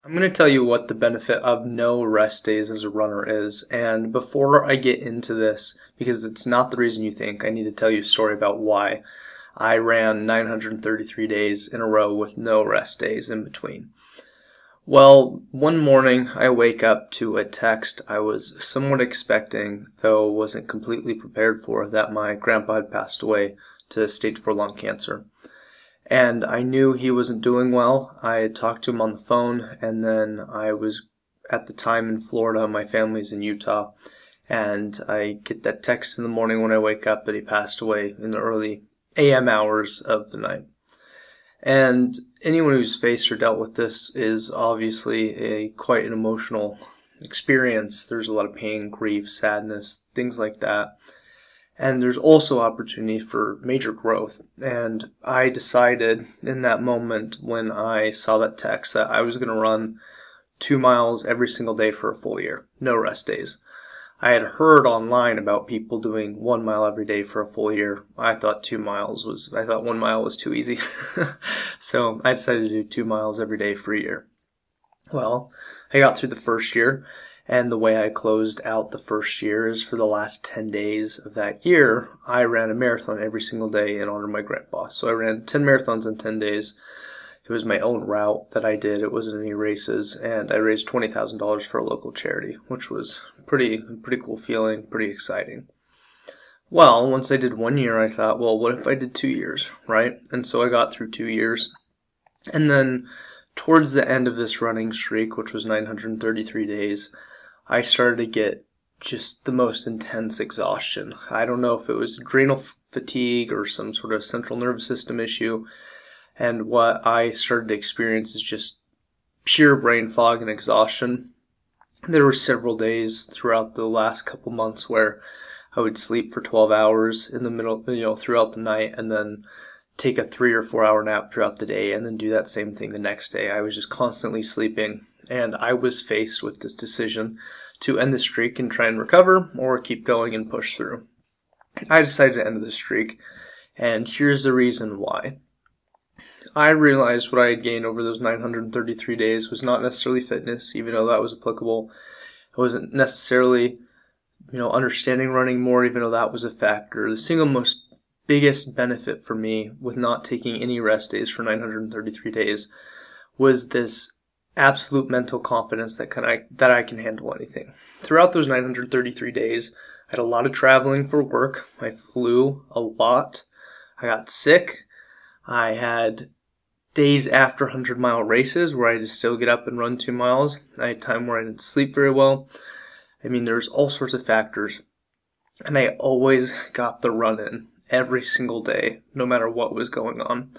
I'm going to tell you what the benefit of no rest days as a runner is, and before I get into this, because it's not the reason you think, I need to tell you a story about why I ran 933 days in a row with no rest days in between. Well, one morning I wake up to a text I was somewhat expecting, though wasn't completely prepared for, that my grandpa had passed away to stage 4 lung cancer. And I knew he wasn't doing well. I had talked to him on the phone, and then I was at the time in Florida. My family's in Utah, and I get that text in the morning when I wake up that he passed away in the early AM hours of the night. And anyone who's faced or dealt with this is obviously quite an emotional experience. There's a lot of pain, grief, sadness, things like that. And there's also opportunity for major growth. And I decided in that moment when I saw that text that I was going to run 2 miles every single day for a full year, no rest days. I had heard online about people doing 1 mile every day for a full year. I thought 1 mile was too easy. So I decided to do 2 miles every day for a year. Well, I got through the first year. And the way I closed out the first year is for the last 10 days of that year, I ran a marathon every single day in honor of my grandpa. So I ran 10 marathons in 10 days. It was my own route that I did. It wasn't any races. And I raised $20,000 for a local charity, which was pretty cool feeling, pretty exciting. Well, once I did 1 year, I thought, well, what if I did 2 years, right? And so I got through 2 years. And then towards the end of this running streak, which was 933 days, I started to get just the most intense exhaustion. I don't know if it was adrenal fatigue or some sort of central nervous system issue. And what I started to experience is just pure brain fog and exhaustion. There were several days throughout the last couple months where I would sleep for 12 hours in the middle, throughout the night, and then take a 3 or 4 hour nap throughout the day, and then do that same thing the next day. I was just constantly sleeping. And I was faced with this decision to end the streak and try and recover, or keep going and push through. I decided to end the streak, and here's the reason why. I realized what I had gained over those 933 days was not necessarily fitness, even though that was applicable. It wasn't necessarily, understanding running more, even though that was a factor. The single most biggest benefit for me with not taking any rest days for 933 days was this absolute mental confidence that I can handle anything. Throughout those 933 days, I had a lot of traveling for work. I flew a lot. I got sick. I had days after 100-mile races where I had to still get up and run 2 miles. I had time where I didn't sleep very well. There's all sorts of factors. And I always got the run in every single day, no matter what was going on.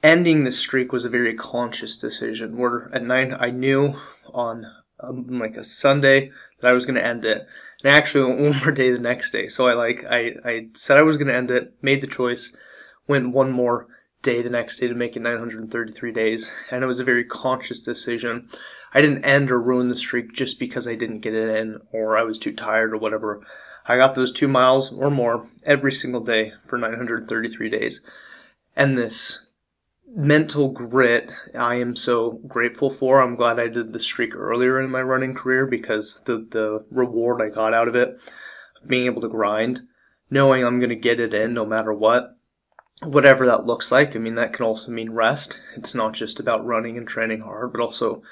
Ending this streak was a very conscious decision, where at 9 I knew on like a Sunday that I was going to end it. And I actually went one more day the next day. So I said I was going to end it, made the choice, went one more day the next day to make it 933 days. And it was a very conscious decision. I didn't end or ruin the streak just because I didn't get it in or I was too tired or whatever. I got those 2 miles or more every single day for 933 days. And this mental grit I am so grateful for. I'm glad I did the streak earlier in my running career because the reward I got out of it, being able to grind, knowing I'm going to get it in no matter what, whatever that looks like. That can also mean rest. It's not just about running and training hard, but also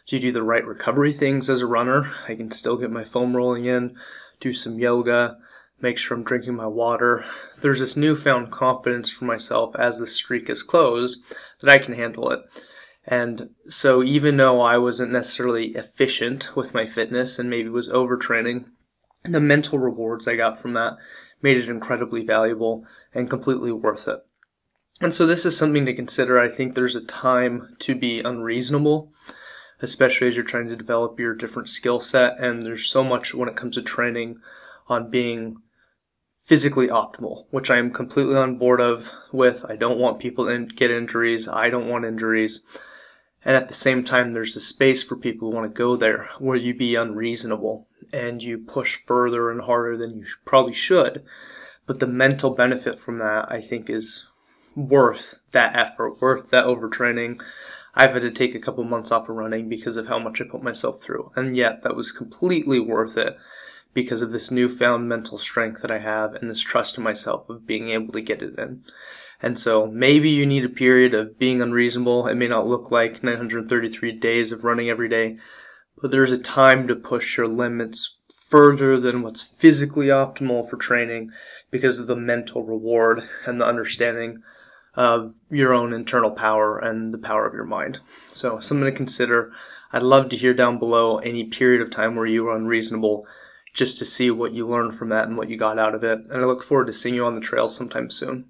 do you do the right recovery things as a runner. I can still get my foam rolling in, do some yoga, make sure I'm drinking my water. There's this newfound confidence for myself as the streak is closed that I can handle it. And so even though I wasn't necessarily efficient with my fitness and maybe was overtraining, the mental rewards I got from that made it incredibly valuable and completely worth it. And so this is something to consider. I think there's a time to be unreasonable, especially as you're trying to develop your different skill set. And there's so much when it comes to training on being physically optimal, which I am completely on board with. I don't want people to get injuries. I don't want injuries. And at the same time, there's a space for people who want to go there where you be unreasonable and you push further and harder than you probably should. But the mental benefit from that, I think, is worth that effort, worth that overtraining. I've had to take a couple months off of running because of how much I put myself through. And yet that was completely worth it because of this newfound mental strength that I have and this trust in myself of being able to get it in. And so maybe you need a period of being unreasonable. It may not look like 933 days of running every day, but there's a time to push your limits further than what's physically optimal for training because of the mental reward and the understanding of your own internal power and the power of your mind. So something to consider. I'd love to hear down below any period of time where you were unreasonable, just to see what you learned from that and what you got out of it. And I look forward to seeing you on the trail sometime soon.